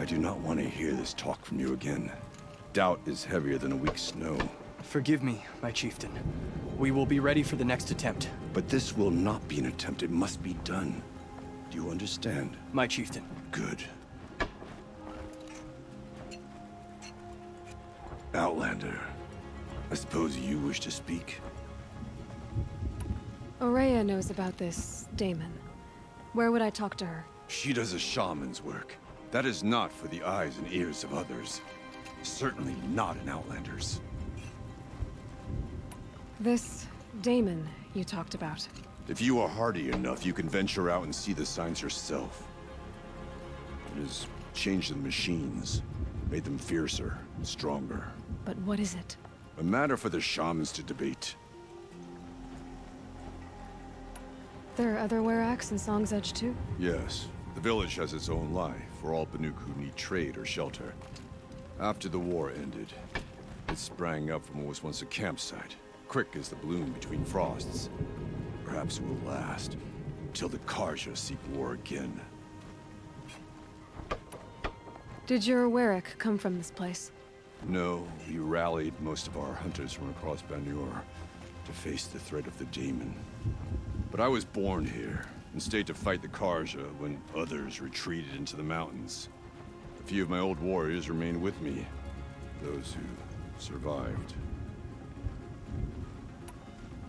I do not want to hear this talk from you again. Doubt is heavier than a week's snow. Forgive me, my chieftain. We will be ready for the next attempt. But this will not be an attempt. It must be done. Do you understand? My chieftain. Good. Outlander, I suppose you wish to speak? Ourea knows about this Damon. Where would I talk to her? She does a shaman's work. That is not for the eyes and ears of others. Certainly not an Outlander's. This Damon you talked about. If you are hardy enough, you can venture out and see the signs yourself. It has changed the machines, made them fiercer and stronger. But what is it? A matter for the shamans to debate. There are other Weraks in Song's Edge too? Yes. The village has its own life for all Banuk who need trade or shelter. After the war ended, it sprang up from what was once a campsite, quick as the bloom between frosts. Perhaps it will last, till the Karja seek war again. Did your Werak come from this place? No, we rallied most of our hunters from across Banur to face the threat of the demon. But I was born here, and stayed to fight the Karja when others retreated into the mountains. A few of my old warriors remained with me, those who survived.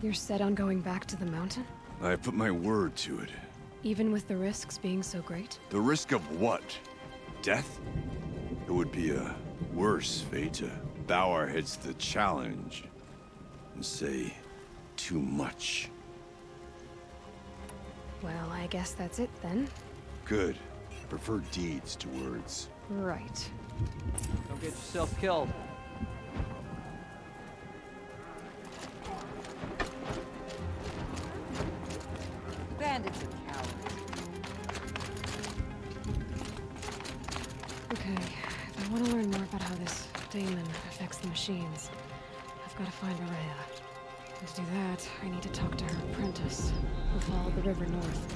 You're set on going back to the mountain? I have put my word to it. Even with the risks being so great? The risk of what? Death? It would be a worse fate to bow our heads to the challenge and say too much. Well, I guess that's it then. Good. I prefer deeds to words. Right. Don't get yourself killed. Bandits are cowards. Okay, if I want to learn more about how this Damon affects the machines, I've got to find Ourea. And to do that, I need to talk to her apprentice, who followed the river north.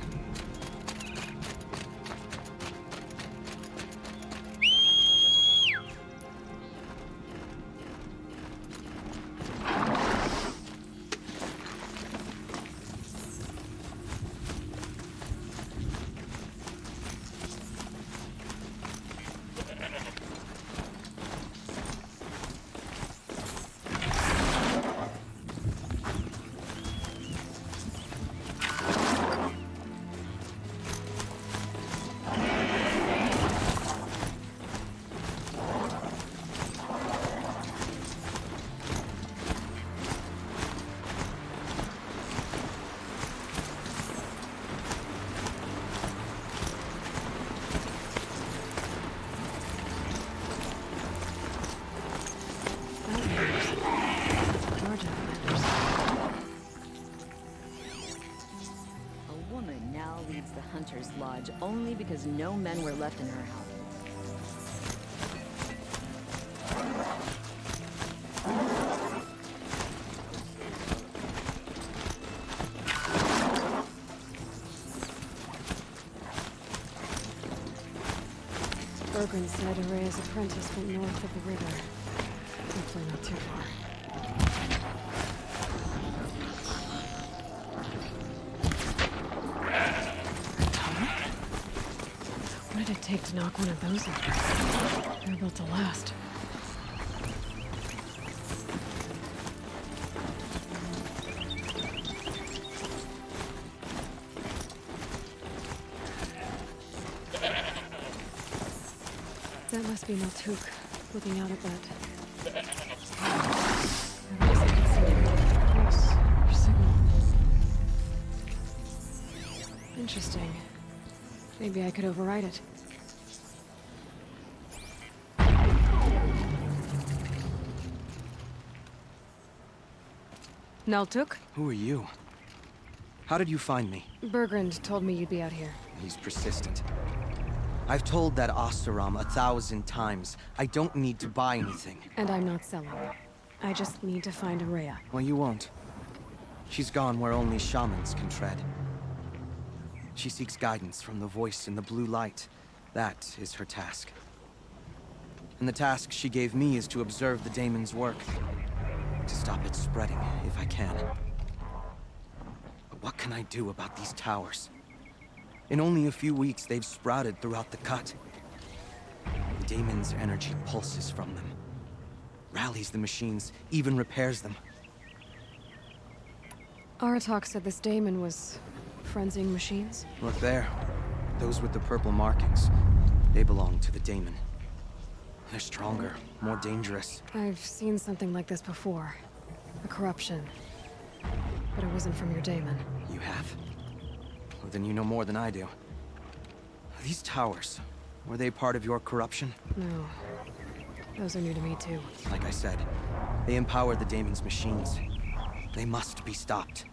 Hunter's Lodge only because no men were left in her house. Bergren said Ourea's apprentice went north of the river. Hopefully not too far. What did it take to knock one of those over? They're built to last. That must be Maltuk, looking out at that. I guess I can see a pulse or signal. Interesting. Maybe I could override it. Naltuk? Who are you? How did you find me? Bergrand told me you'd be out here. He's persistent. I've told that Oseram 1,000 times. I don't need to buy anything. And I'm not selling. I just need to find Ourea. Well, you won't. She's gone where only shamans can tread. She seeks guidance from the voice in the blue light. That is her task. And the task she gave me is to observe the daemon's work. To stop it spreading, if I can. But what can I do about these towers? In only a few weeks, they've sprouted throughout the cut. The daemon's energy pulses from them. Rallies the machines, even repairs them. Aratak said this daemon was frenzying machines. Look there. Those with the purple markings. They belong to the daemon. They're stronger, more dangerous. I've seen something like this before. A corruption. But it wasn't from your daemon. You have? Well, then you know more than I do. These towers, were they part of your corruption? No. Those are new to me too. Like I said, they empower the daemon's machines. They must be stopped.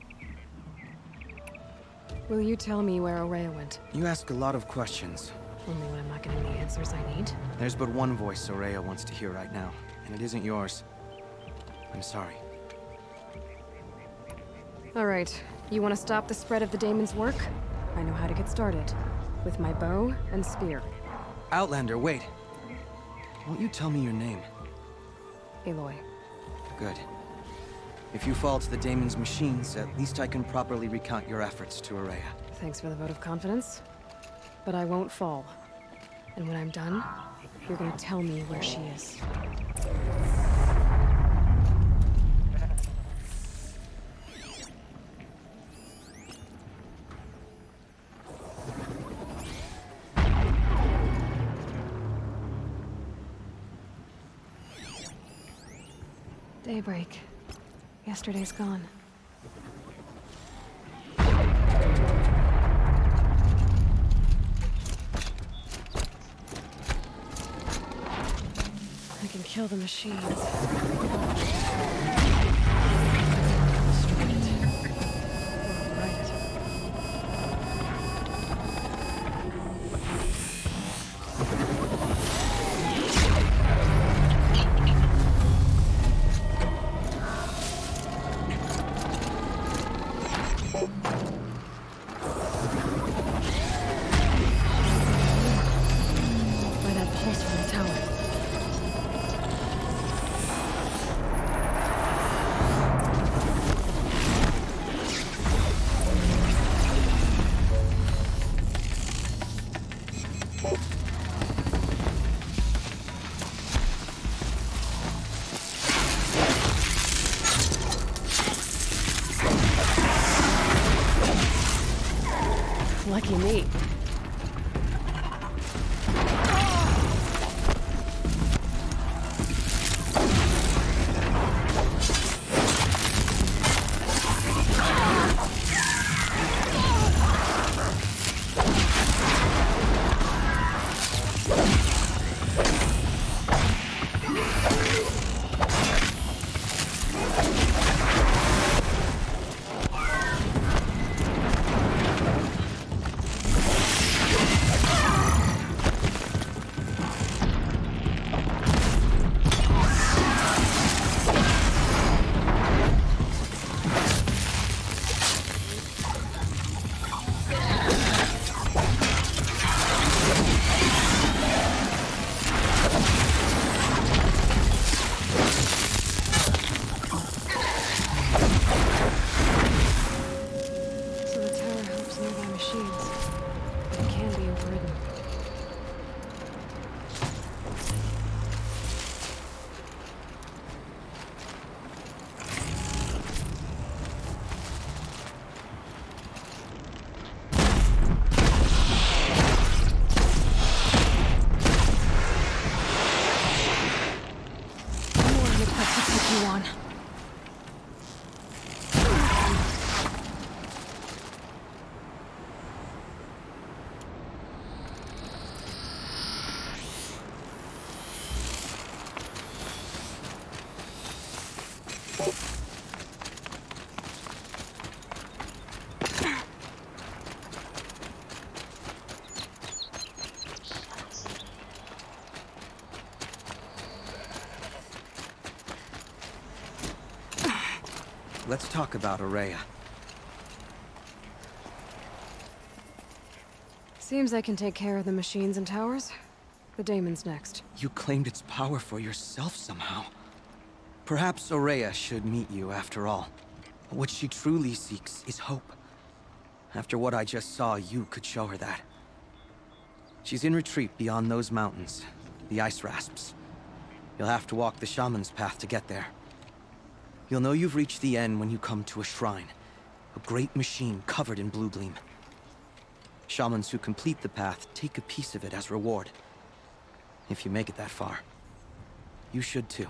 Will you tell me where Araya went? You ask a lot of questions. Only when I'm not getting the answers I need. There's but one voice Araya wants to hear right now, and it isn't yours. I'm sorry. All right. You want to stop the spread of the daemon's work? I know how to get started. With my bow and spear. Outlander, wait. Won't you tell me your name? Aloy. Good. If you fall to the daemon's machines, at least I can properly recount your efforts to Araya. Thanks for the vote of confidence. But I won't fall. And when I'm done, you're gonna tell me where she is. Daybreak. Yesterday's gone. I can kill the machines. Destroy it. Or rewrite it. By that pulse from the tower. Lucky me. Let's talk about Araya. Seems I can take care of the machines and towers. The daemon's next. You claimed its power for yourself somehow. Perhaps Aurea should meet you after all. What she truly seeks is hope. After what I just saw, you could show her that. She's in retreat beyond those mountains, the ice rasps. You'll have to walk the Shaman's path to get there. You'll know you've reached the end when you come to a shrine. A great machine covered in blue gleam. Shamans who complete the path take a piece of it as reward. If you make it that far. You should too.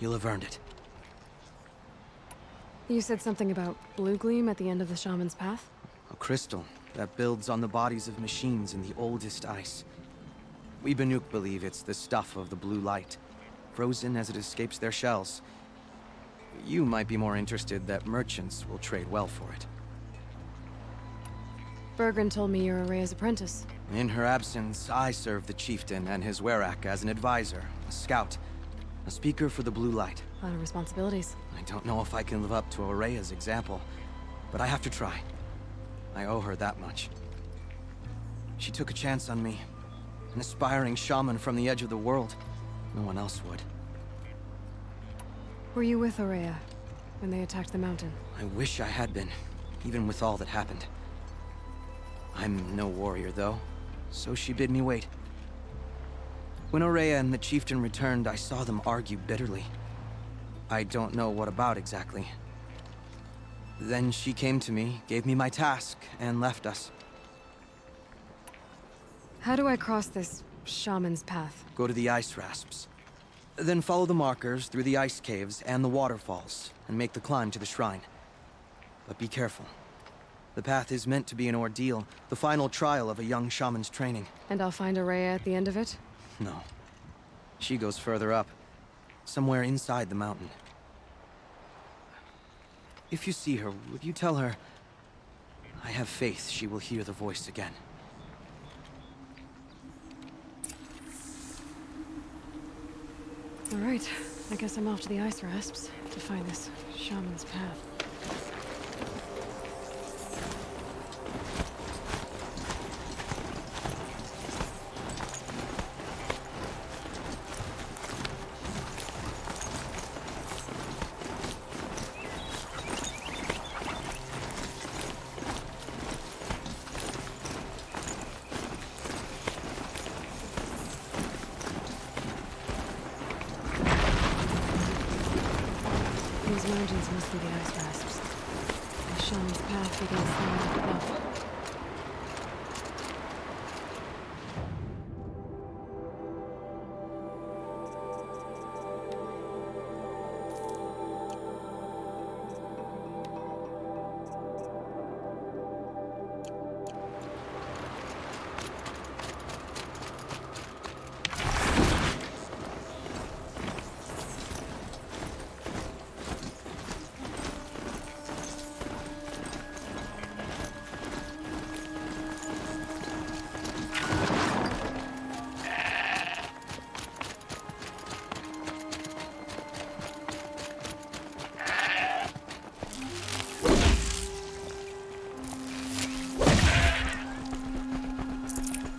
You'll have earned it. You said something about blue gleam at the end of the Shaman's path? A crystal that builds on the bodies of machines in the oldest ice. We Banuk believe it's the stuff of the blue light, frozen as it escapes their shells. You might be more interested that merchants will trade well for it. Bergren told me you're Aurea's apprentice. In her absence, I serve the chieftain and his werak as an advisor, a scout, a speaker for the blue light. A lot of responsibilities. I don't know if I can live up to Aurea's example, but I have to try. I owe her that much. She took a chance on me. An aspiring shaman from the edge of the world. No one else would. Were you with Aurea when they attacked the mountain? I wish I had been, even with all that happened. I'm no warrior, though, so she bid me wait. When Aurea and the chieftain returned, I saw them argue bitterly. I don't know what about exactly. Then she came to me, gave me my task, and left us. How do I cross this shaman's path? Go to the ice rasps. Then follow the markers through the ice caves and the waterfalls, and make the climb to the shrine. But be careful. The path is meant to be an ordeal, the final trial of a young shaman's training. And I'll find Aurea at the end of it? No. She goes further up, somewhere inside the mountain. If you see her, would you tell her, I have faith she will hear the voice again. All right, I guess I'm off to the ice rasps to find this shaman's path. These mountains must be the ice rasps. The shaman's path begins somewhere above.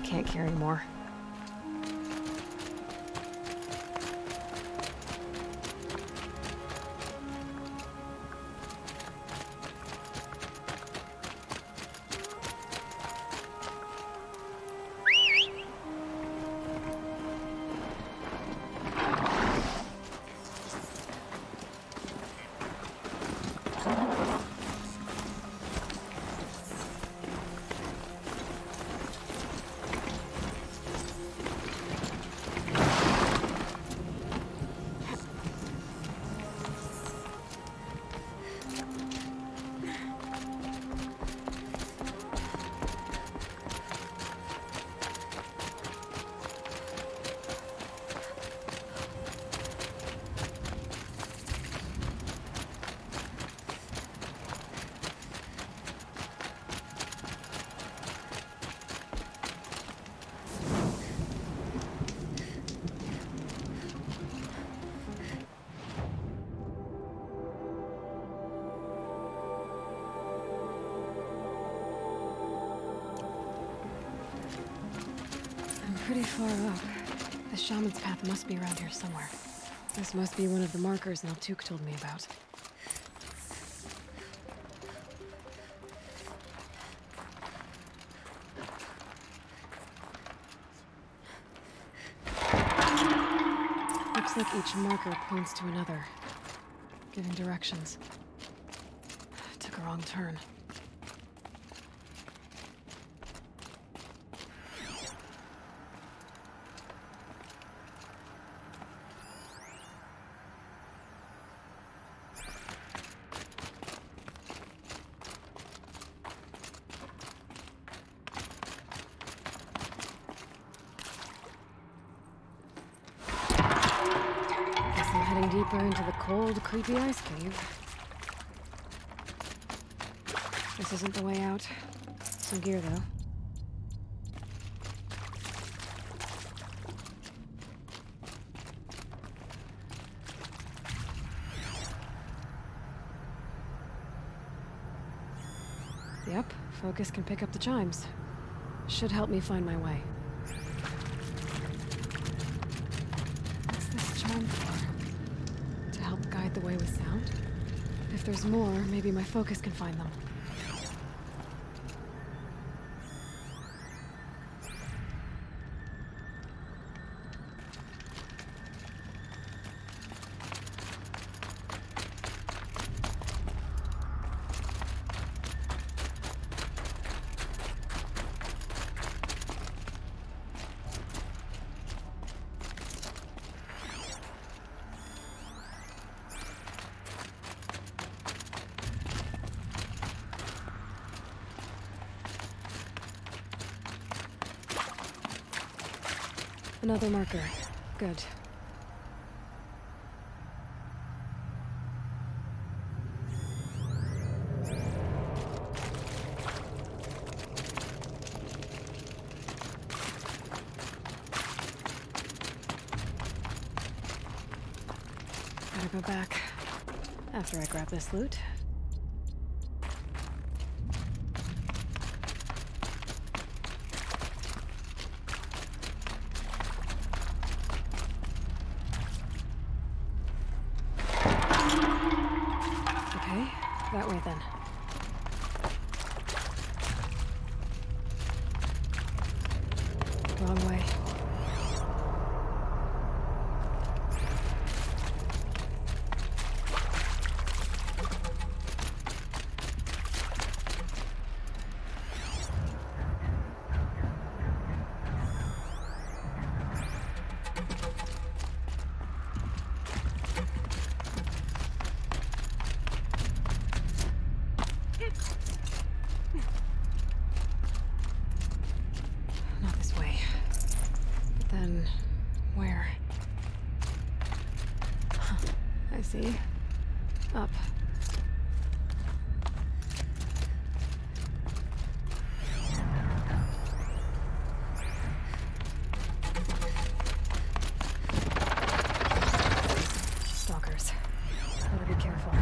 Can't carry more. pretty far up. The Shaman's path must be around here somewhere. This must be one of the markers Naltuk told me about. Looks like each marker points to another, giving directions. Took a wrong turn. Deeper into the cold, creepy ice cave. This isn't the way out. Some gear, though. Yep, focus can pick up the chimes. Should help me find my way. What's this chime for? Help guide the way with sound? If there's more, maybe my focus can find them. Another marker. Good. Better go back after I grab this loot. That way, then. Wrong way. See? Up. Stalkers. Better be careful.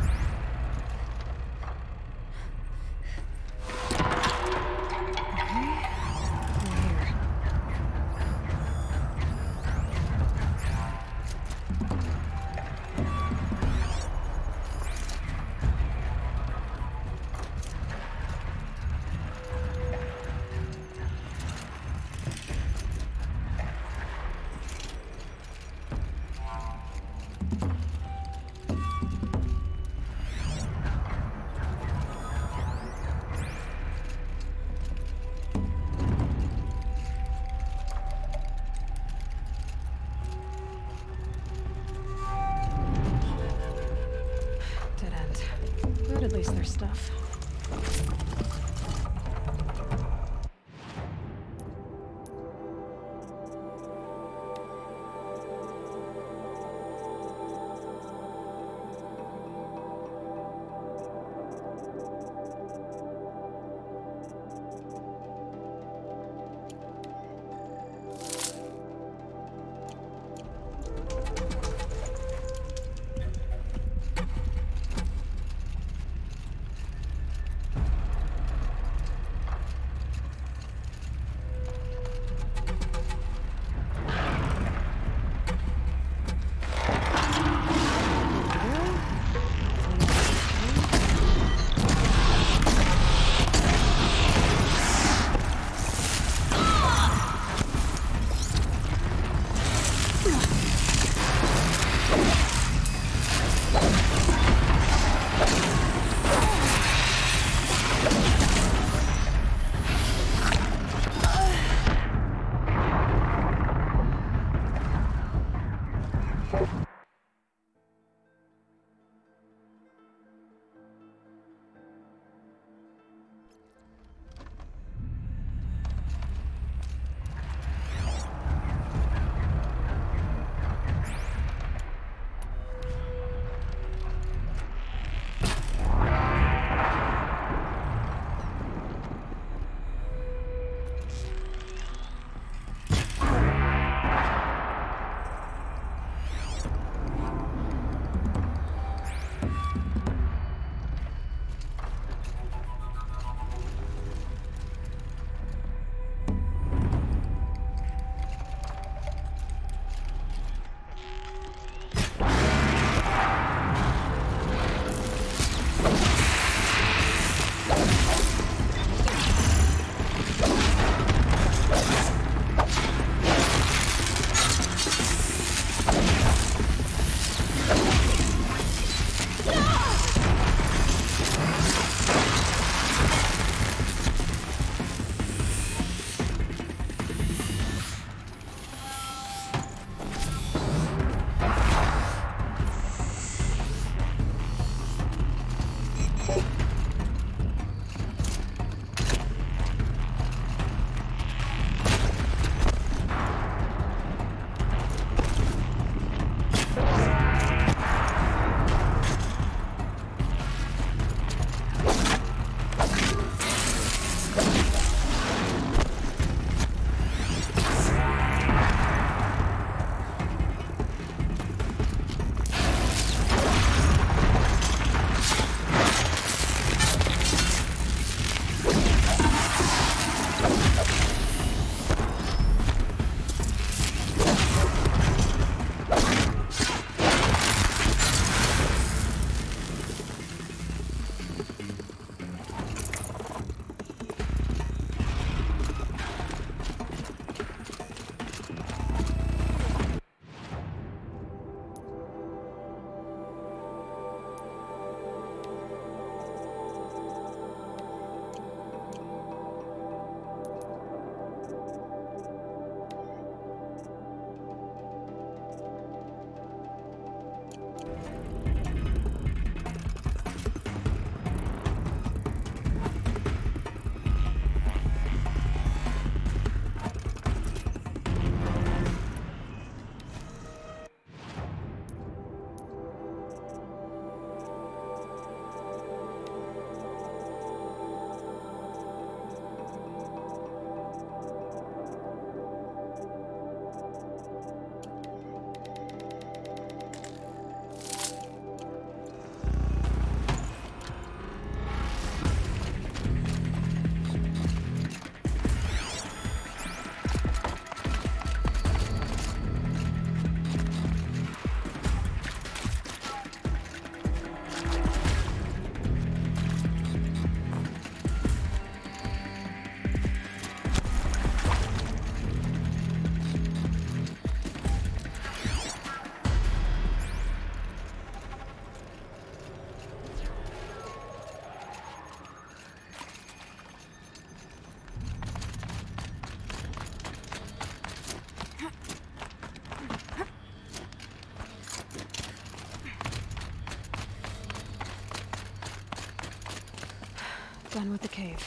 Done with the cave.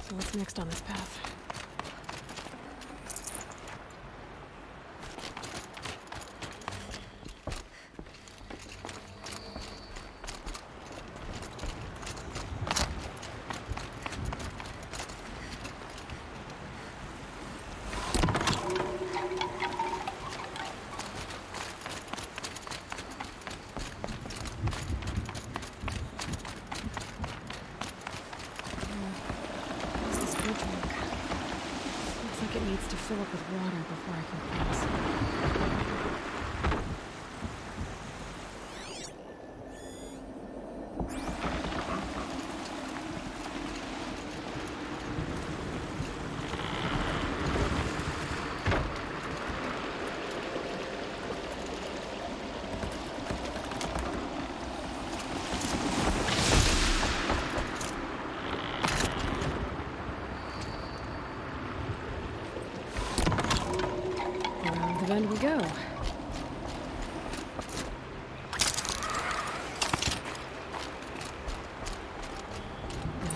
So what's next on this path? Needs to fill up with water before I can cross. Bend we go. Now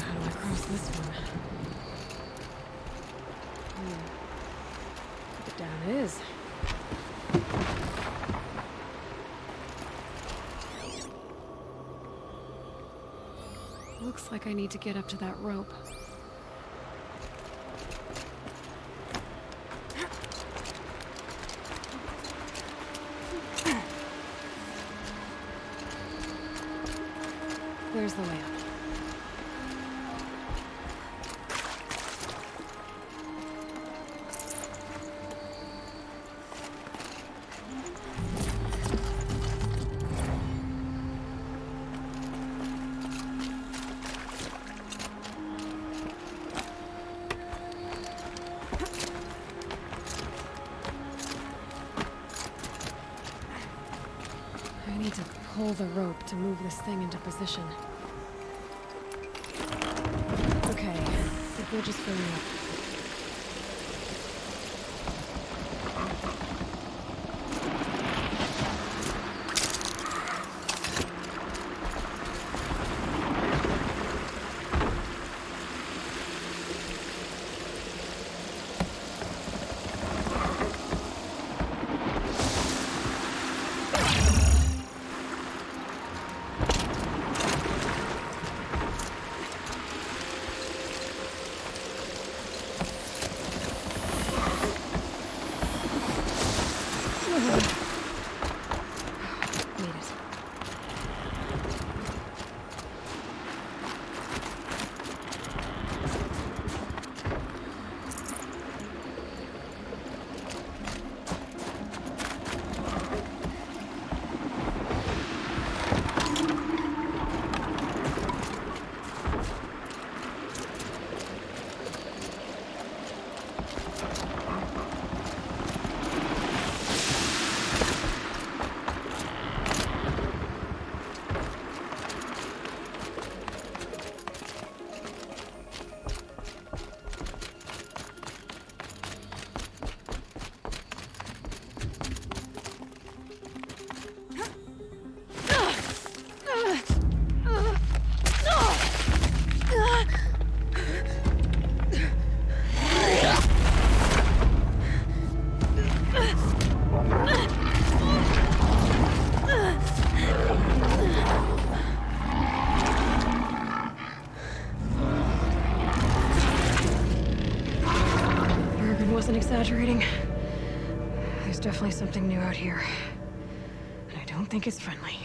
how do I cross this one? Put it down it is. Looks like I need to get up to that rope. There's the way up. I need to pull the rope to move this thing into position. Okay, the bridge is filling up. Exaggerating. There's definitely something new out here. And I don't think it's friendly.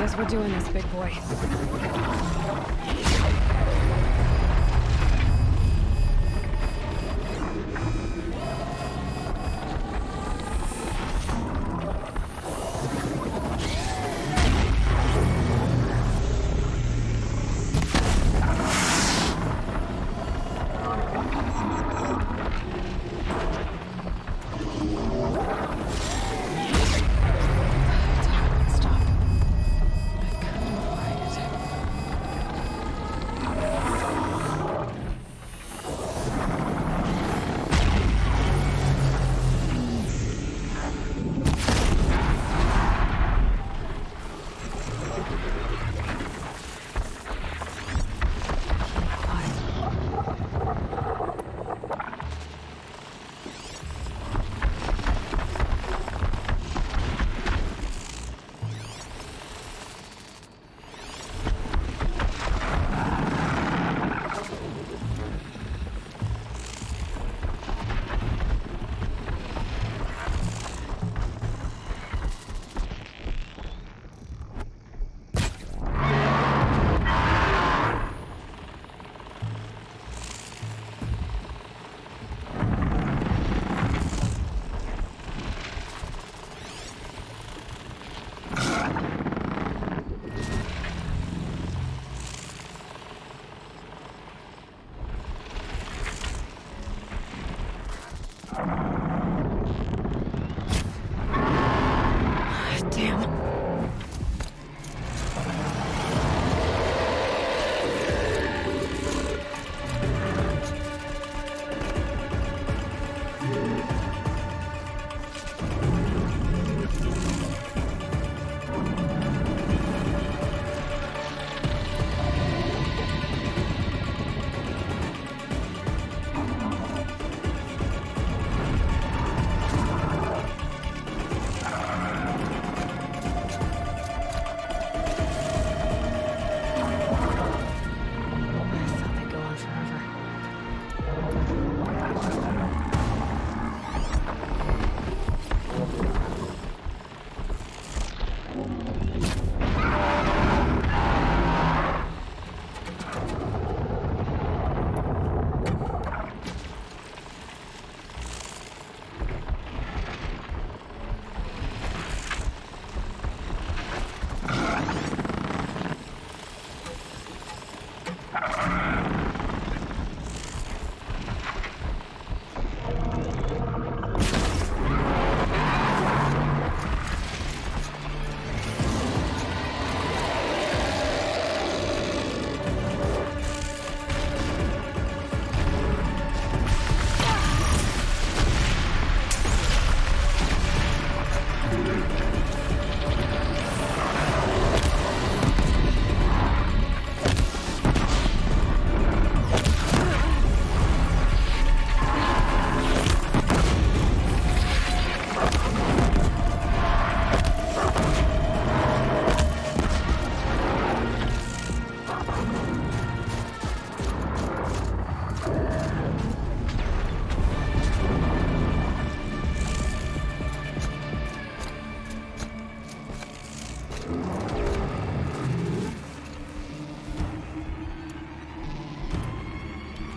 Guess we're doing this, big boy.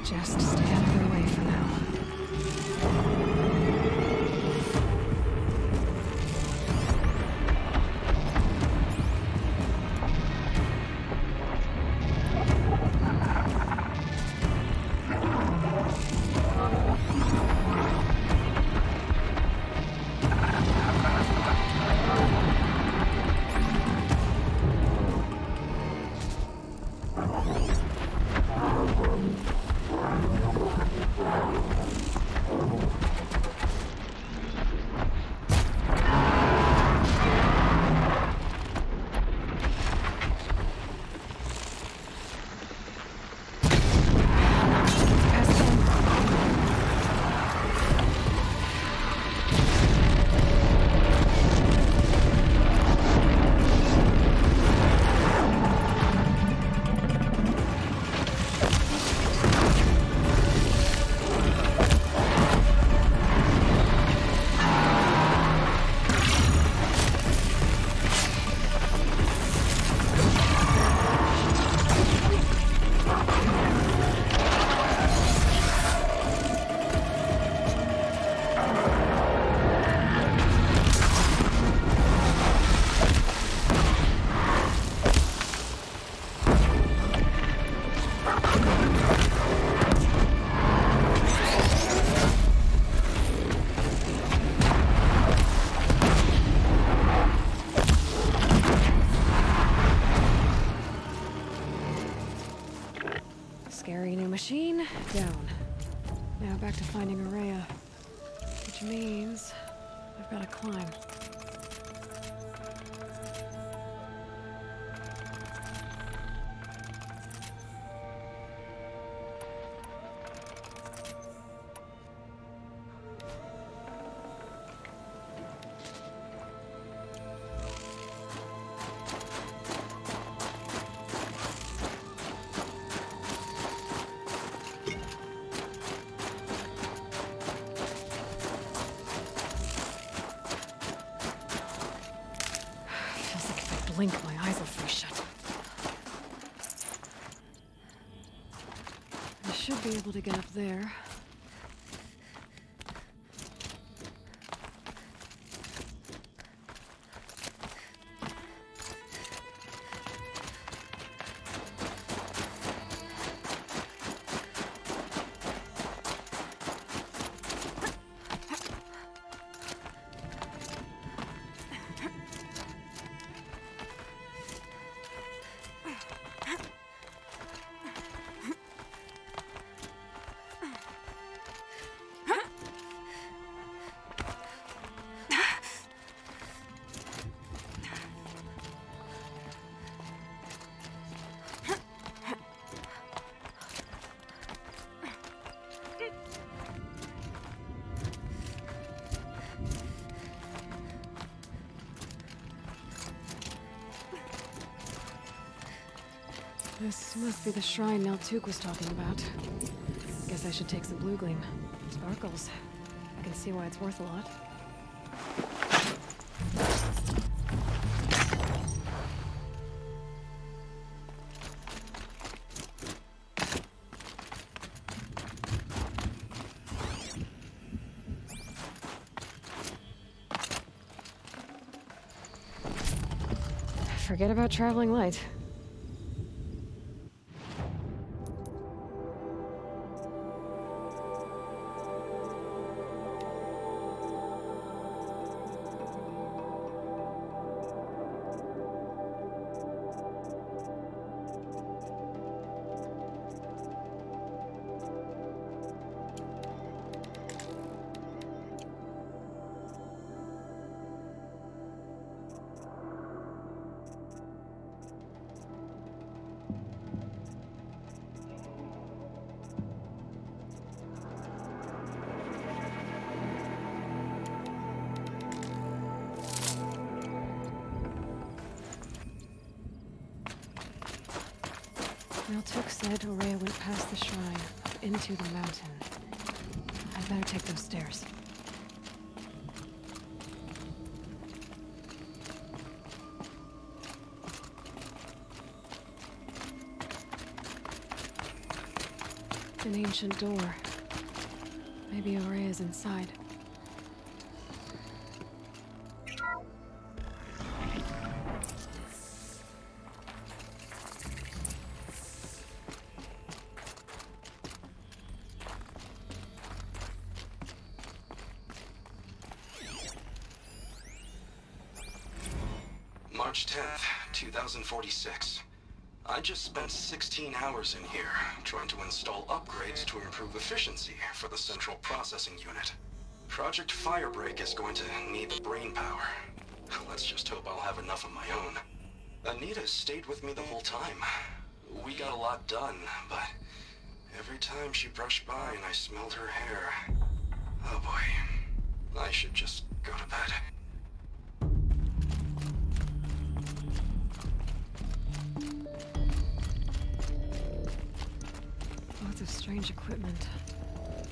Just stay out of their way for now. down. Now back to finding Araya. Which means I've got to climb. Blink, my eyes will freeze shut. I should be able to get up there. This must be the shrine Naltuk was talking about. Guess I should take some blue gleam. Sparkles. I can see why it's worth a lot. Forget about traveling light. Naltuk said Araya went past the shrine, up into the mountain. I'd better take those stairs. An ancient door. Maybe Araya's inside. March 10th, 2046. I just spent 16 hours in here, trying to install upgrades to improve efficiency for the central processing unit. Project Firebreak is going to need brain power. Let's just hope I'll have enough of my own. Anita stayed with me the whole time. We got a lot done, but every time she brushed by and I smelled her hair... Oh boy. I should just go to bed. Lots of strange equipment.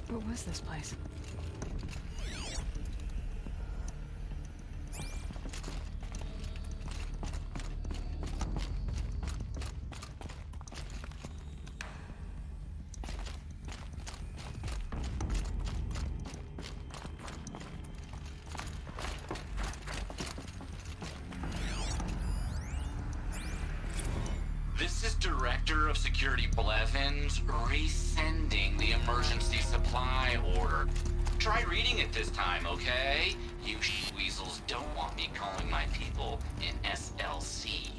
What was this place? This is Director of Security Blevins resending the emergency supply order. Try reading it this time, okay? You weasels don't want me calling my people in SLC.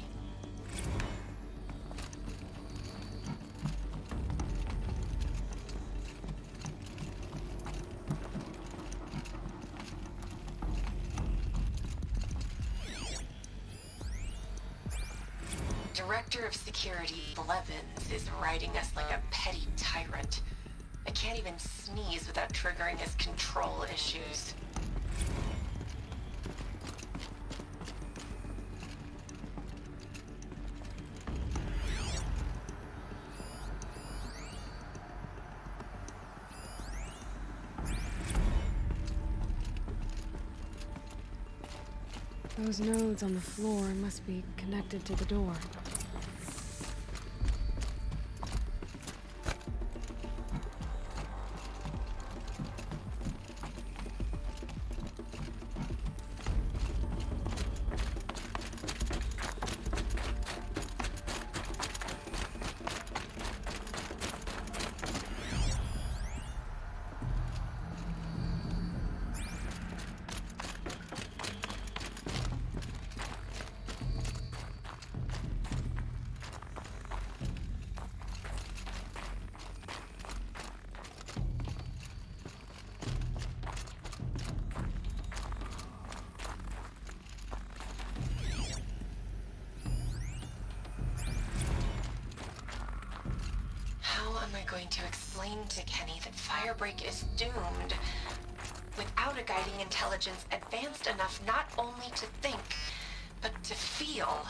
Director of Security Blevins is riding us like a petty tyrant. I can't even sneeze without triggering his control issues. Those nodes on the floor must be connected to the door. Going to explain to Kenny that Firebreak is doomed without a guiding intelligence advanced enough not only to think, but to feel.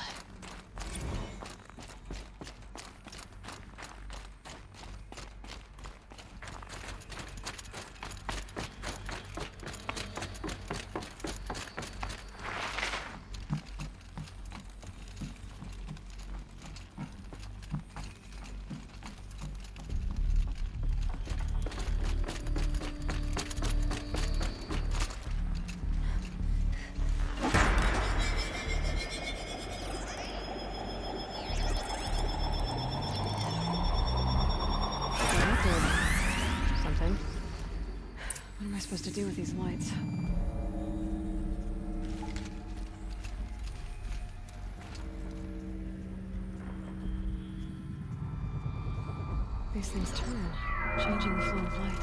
What am I supposed to do with these lights? These things turn, changing the flow of light.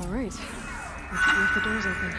All right, let's see if the door's open.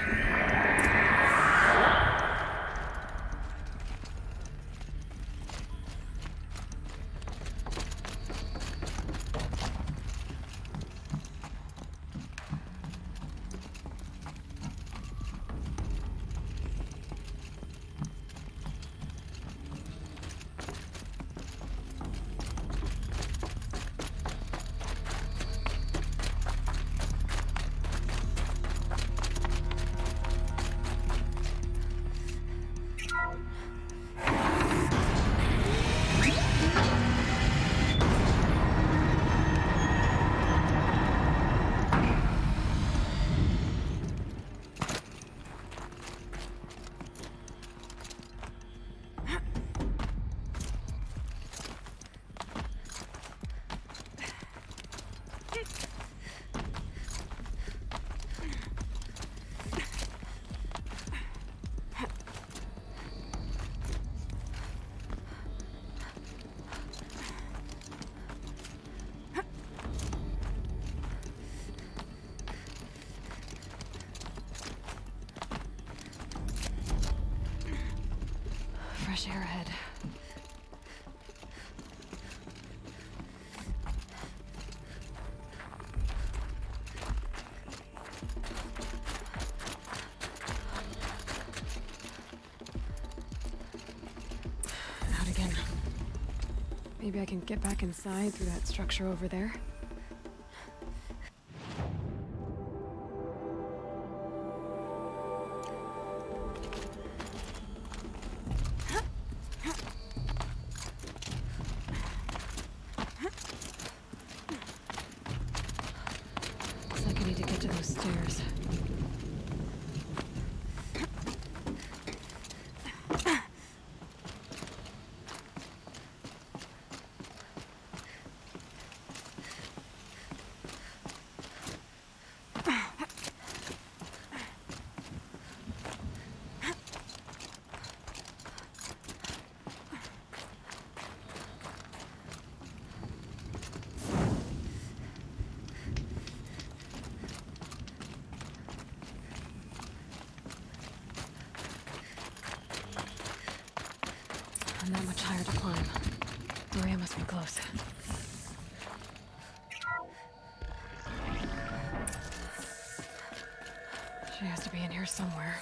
Fresh air ahead. Out again. Maybe I can get back inside through that structure over there. She has to be in here somewhere.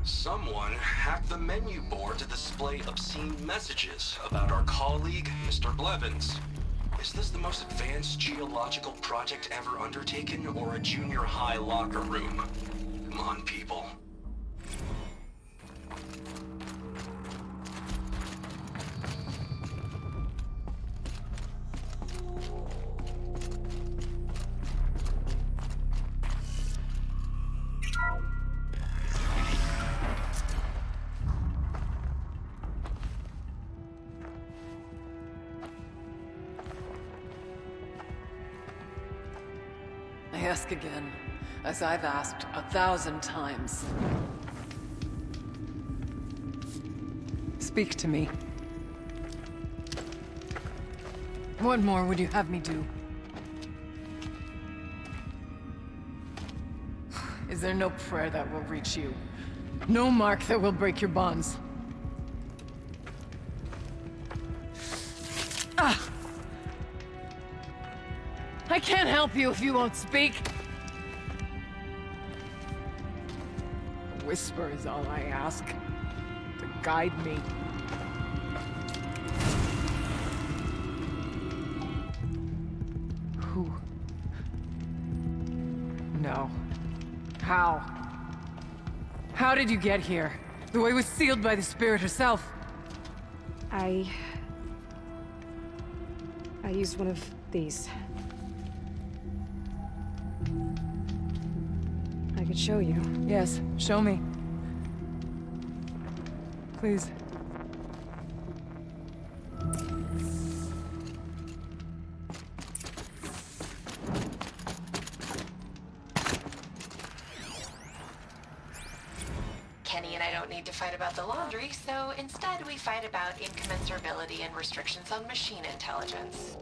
Someone hacked the menu board to display obscene messages about our colleague, Mr. Blevins. Is this the most advanced geological project ever undertaken, or a junior high locker room? Come on, people. I ask again, as I've asked 1,000 times. Speak to me. What more would you have me do? Is there no prayer that will reach you? No mark that will break your bonds? I can't help you if you won't speak. A whisper is all I ask, to guide me. Who? No. How? How did you get here? The way was sealed by the spirit herself. I used one of these. I could show you. Yes, show me. Please. Kenny and I don't need to fight about the laundry, so instead we fight about incommensurability and restrictions on machine intelligence.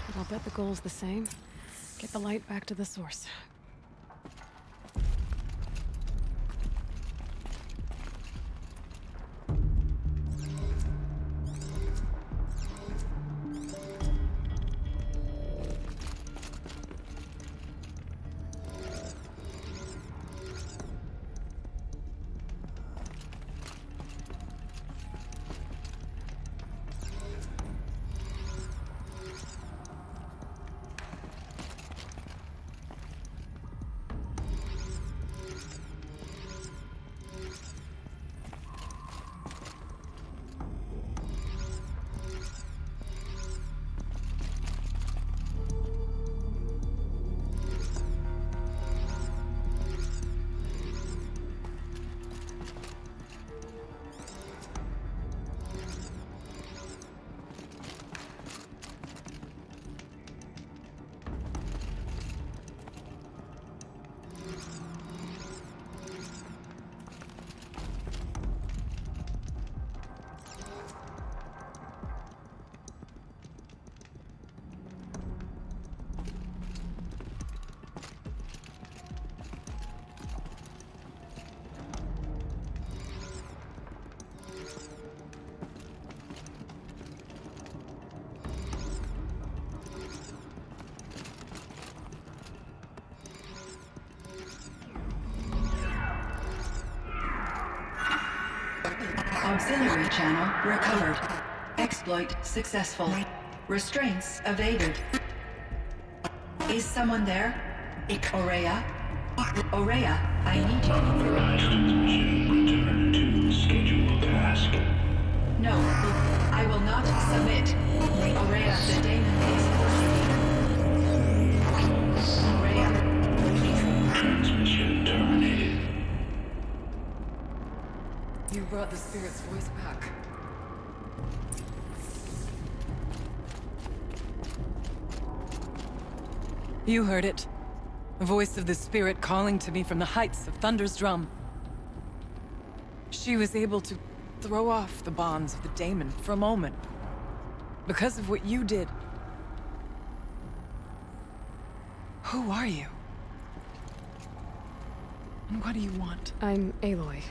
But I'll bet the goal's the same. Get the light back to the source. Auxiliary channel recovered. Exploit successful. Restraints evaded. Is someone there? Aurea? Aurea, I need you. Authorized transmission. Return to scheduled task. No, I will not submit. Aurea, the daemon is forcing me. Aurea. Transmission terminated. You brought the spirit's voice back. You heard it. The voice of the spirit calling to me from the heights of Thunder's drum. She was able to throw off the bonds of the daemon for a moment. Because of what you did. Who are you? And what do you want? I'm Aloy.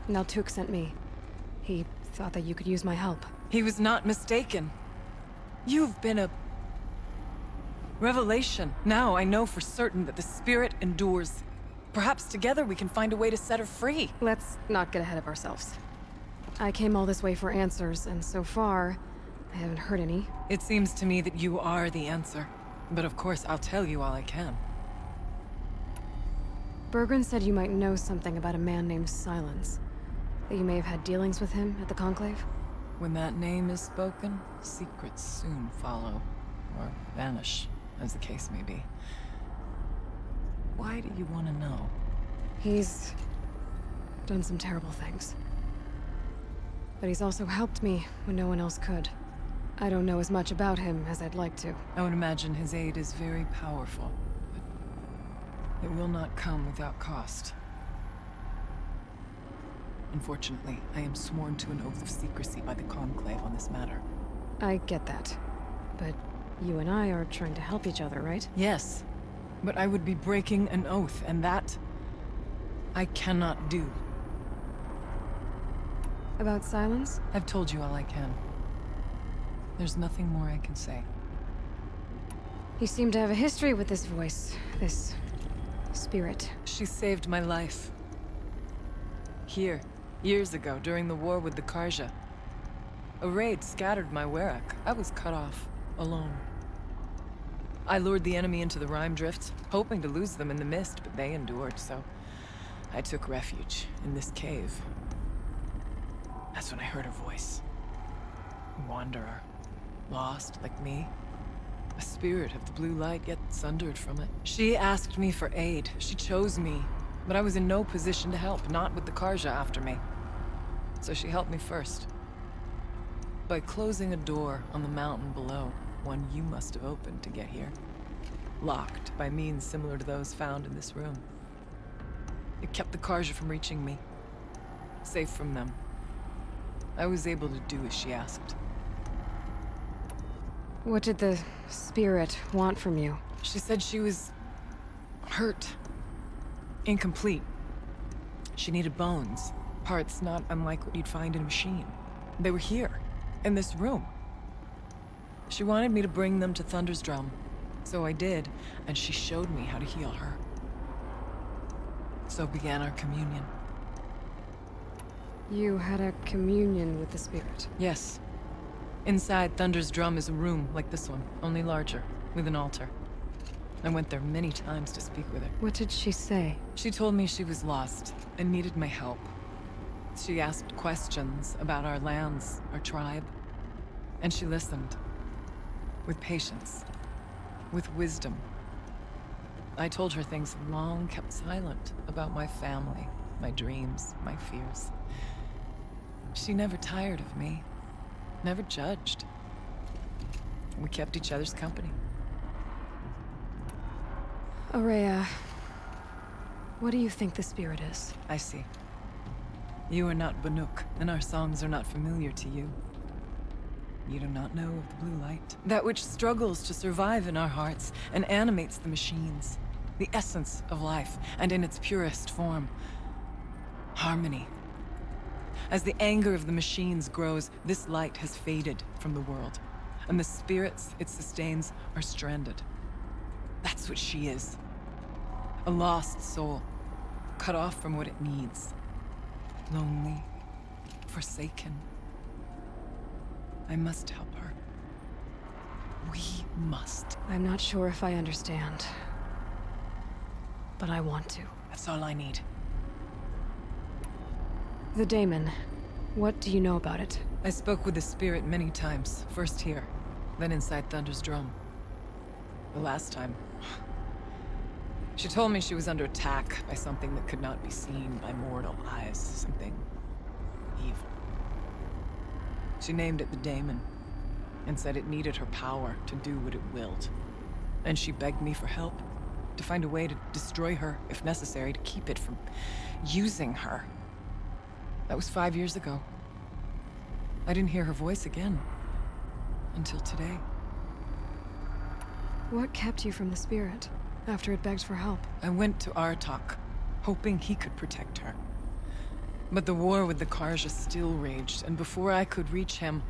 Naltuk sent me. He thought that you could use my help. He was not mistaken. You've been a revelation. Now I know for certain that the spirit endures. Perhaps together we can find a way to set her free. Let's not get ahead of ourselves. I came all this way for answers, and so far, I haven't heard any. It seems to me that you are the answer. But of course, I'll tell you all I can. Bergren said you might know something about a man named Silence. That you may have had dealings with him at the Conclave? When that name is spoken, secrets soon follow. Or vanish, as the case may be. Why do you want to know? He's done some terrible things. But he's also helped me when no one else could. I don't know as much about him as I'd like to. I would imagine his aid is very powerful, but it will not come without cost. Unfortunately, I am sworn to an oath of secrecy by the Conclave on this matter. I get that. But you and I are trying to help each other, right? Yes, but I would be breaking an oath, and that I cannot do. About Silence? I've told you all I can. There's nothing more I can say. You seem to have a history with this voice, this spirit. She saved my life. Here, years ago, during the war with the Karja. A raid scattered my Werak. I was cut off, alone. I lured the enemy into the Rime Drift, hoping to lose them in the mist, but they endured, so I took refuge in this cave. That's when I heard her voice. A wanderer. Lost, like me. A spirit of the blue light, yet sundered from it. She asked me for aid. She chose me. But I was in no position to help, not with the Karja after me. So she helped me first. By closing a door on the mountain below, one you must have opened to get here. Locked by means similar to those found in this room. It kept the Karja from reaching me. Safe from them. I was able to do as she asked. What did the spirit want from you? She said she was hurt. Incomplete. She needed bones. Parts not unlike what you'd find in a machine. They were here, in this room. She wanted me to bring them to Thunder's drum. So I did, and she showed me how to heal her. So began our communion. You had a communion with the spirit? Yes. Inside Thunder's drum is a room like this one, only larger, with an altar. I went there many times to speak with her. What did she say? She told me she was lost and needed my help. She asked questions about our lands, our tribe. And she listened. With patience. With wisdom. I told her things long kept silent about my family, my dreams, my fears. She never tired of me. Never judged. We kept each other's company. Aurea, what do you think the spirit is? I see. You are not Banuk, and our songs are not familiar to you. You do not know of the blue light. That which struggles to survive in our hearts and animates the machines. The essence of life, and in its purest form. Harmony. As the anger of the machines grows, this light has faded from the world. And the spirits it sustains are stranded. That's what she is. A lost soul, cut off from what it needs. Lonely, forsaken. I must help her. We must. I'm not sure if I understand. But I want to. That's all I need. The daemon. What do you know about it? I spoke with the spirit many times. First here, then inside Thunder's drum. The last time... She told me she was under attack by something that could not be seen by mortal eyes. Something... evil. She named it the daemon, and said it needed her power to do what it willed. And she begged me for help, to find a way to destroy her, if necessary, to keep it from using her. That was 5 years ago. I didn't hear her voice again. Until today. What kept you from the spirit, after it begged for help? I went to Aratak, hoping he could protect her. But the war with the Karja still raged, and before I could reach him...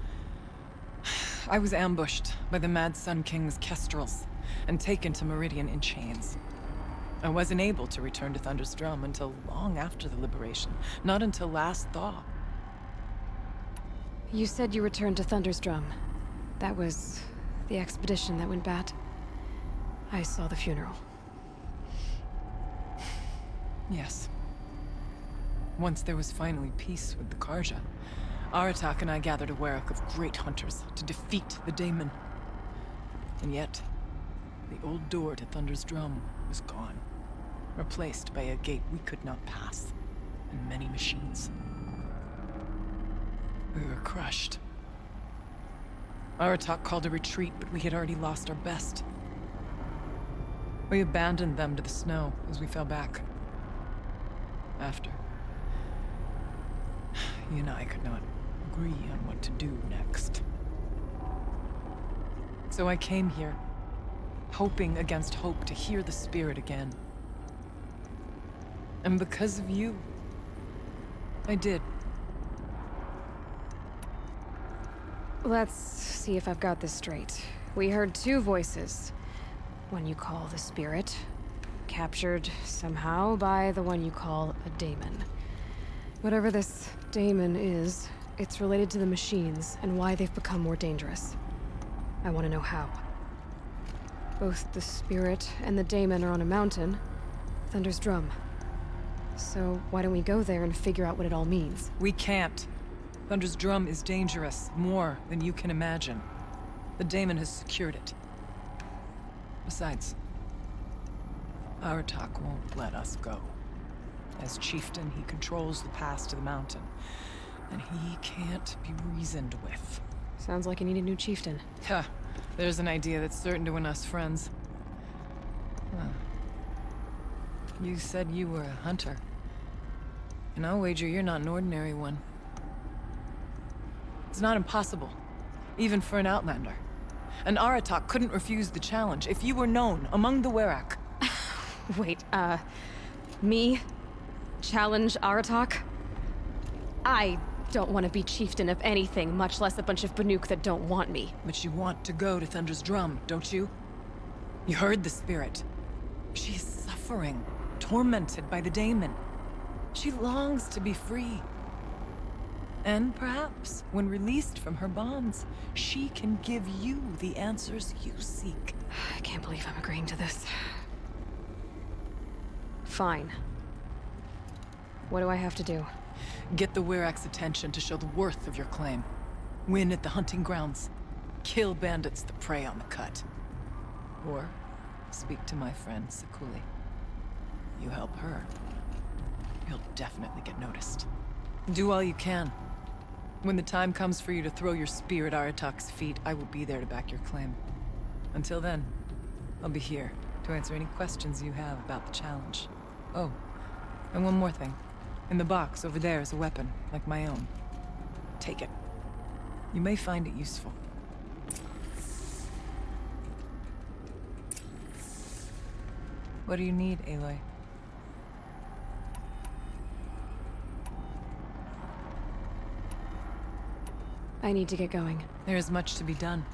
I was ambushed by the Mad Sun King's kestrels, and taken to Meridian in chains. I wasn't able to return to Thunder's drum until long after the liberation, not until last thaw. You said you returned to Thunder's drum. That was the expedition that went bad. I saw the funeral. Yes. Once there was finally peace with the Karja, Aratak and I gathered a Werak of great hunters to defeat the daemon. And yet, the old door to Thunder's drum was gone, replaced by a gate we could not pass, and many machines. We were crushed. Aratak called a retreat, but we had already lost our best. We abandoned them to the snow as we fell back. After, he and I could not agree on what to do next. So I came here, hoping against hope to hear the spirit again. And because of you, I did. Let's see if I've got this straight. We heard two voices. One you call the spirit, captured somehow by the one you call a daemon. Whatever this daemon is, it's related to the machines and why they've become more dangerous. I want to know how. Both the spirit and the daemon are on a mountain, Thunder's drum. So why don't we go there and figure out what it all means? We can't. Thunder's drum is dangerous, more than you can imagine. The daemon has secured it. Besides, Aratak won't let us go. As chieftain, he controls the pass to the mountain, and he can't be reasoned with. Sounds like you need a new chieftain. Huh. There's an idea that's certain to win us friends. Huh. You said you were a hunter. And I'll wager you're not an ordinary one. It's not impossible, even for an outlander. And Aratak couldn't refuse the challenge if you were known among the Werak. Wait, me? Challenge Aratak? I don't want to be chieftain of anything, much less a bunch of Banuk that don't want me. But you want to go to Thunder's drum, don't you? You heard the spirit. She is suffering, tormented by the daemon. She longs to be free. And perhaps, when released from her bonds, she can give you the answers you seek. I can't believe I'm agreeing to this. Fine. What do I have to do? Get the Werak's attention to show the worth of your claim. Win at the hunting grounds. Kill bandits that prey on the cut. Or speak to my friend Sakuli. You help her, you'll definitely get noticed. Do all you can. When the time comes for you to throw your spear at Aratak's feet, I will be there to back your claim. Until then, I'll be here to answer any questions you have about the challenge. Oh, and one more thing. In the box over there is a weapon, like my own. Take it. You may find it useful. What do you need, Aloy? I need to get going. There is much to be done.